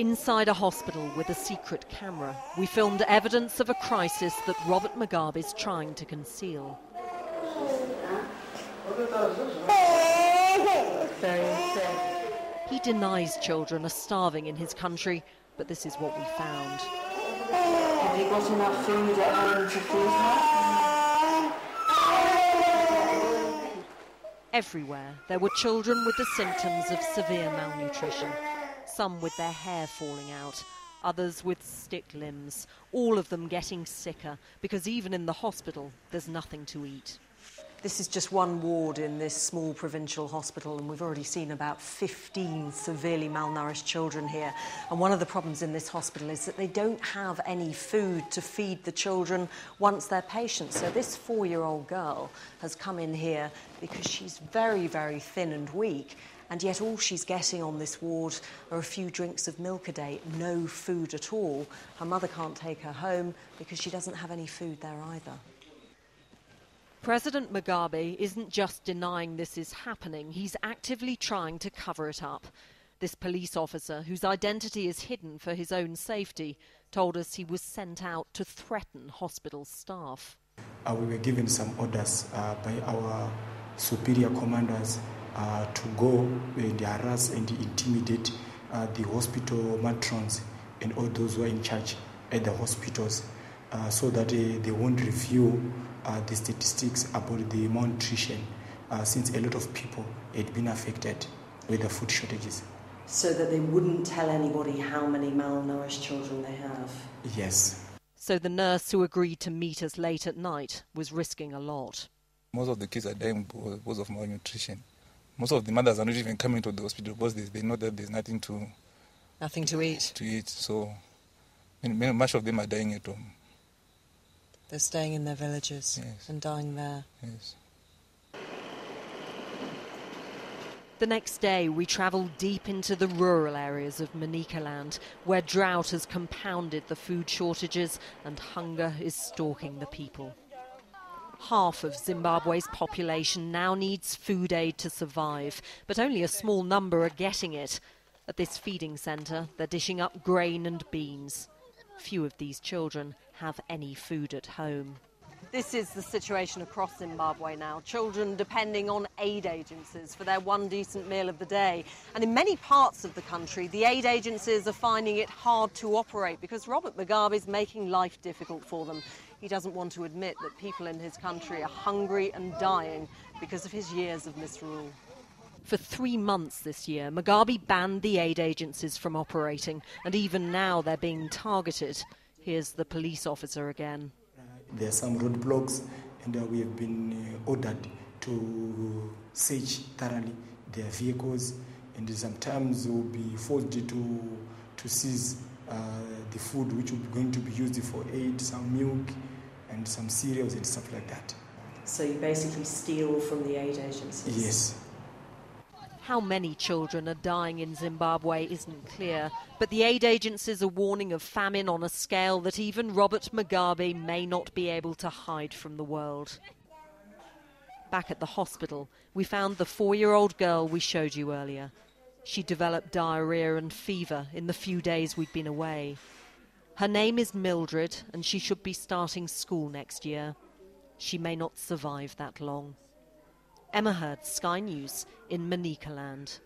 Inside a hospital with a secret camera, we filmed evidence of a crisis that Robert Mugabe is trying to conceal. He denies children are starving in his country, but this is what we found. Have you got enough food at home to feed her? Everywhere, there were children with the symptoms of severe malnutrition. Some with their hair falling out, others with stick limbs, all of them getting sicker, because even in the hospital, there's nothing to eat. This is just one ward in this small provincial hospital, and we've already seen about 15 severely malnourished children here. And one of the problems in this hospital is that they don't have any food to feed the children once they're patients. So this 4-year-old girl has come in here because she's very, very thin and weak, and yet all she's getting on this ward are a few drinks of milk a day, no food at all. Her mother can't take her home because she doesn't have any food there either. President Mugabe isn't just denying this is happening, he's actively trying to cover it up. This police officer, whose identity is hidden for his own safety, told us he was sent out to threaten hospital staff. We were given some orders by our superior commanders to go and harass and intimidate the hospital matrons and all those who are in charge at the hospitals so that they won't review the statistics about the malnutrition since a lot of people had been affected with the food shortages. So that they wouldn't tell anybody how many malnourished children they have? Yes. So the nurse who agreed to meet us late at night was risking a lot. Most of the kids are dying because of malnutrition. Most of the mothers are not even coming to the hospital because they know that there's nothing to eat. So much of them are dying at home. They're staying in their villages, yes, and dying there. Yes. The next day, we travelled deep into the rural areas of Manicaland, where drought has compounded the food shortages and hunger is stalking the people. Half of Zimbabwe's population now needs food aid to survive, but only a small number are getting it. At this feeding centre, they're dishing up grain and beans. Few of these children have any food at home. This is the situation across Zimbabwe now. Children depending on aid agencies for their one decent meal of the day. And in many parts of the country, the aid agencies are finding it hard to operate because Robert Mugabe is making life difficult for them. He doesn't want to admit that people in his country are hungry and dying because of his years of misrule. For 3 months this year, Mugabe banned the aid agencies from operating, and even now they're being targeted. Here's the police officer again. There are some roadblocks, and we have been ordered to search thoroughly their vehicles, and sometimes we'll be forced to seize the food which will be going to be used for aid, some milk and some cereals and stuff like that. So you basically steal from the aid agencies? Yes. How many children are dying in Zimbabwe isn't clear, but the aid agencies are warning of famine on a scale that even Robert Mugabe may not be able to hide from the world. Back at the hospital, we found the 4-year-old girl we showed you earlier. She developed diarrhea and fever in the few days we'd been away. Her name is Mildred, and she should be starting school next year. She may not survive that long. Emma Hurd, Sky News in Manicaland.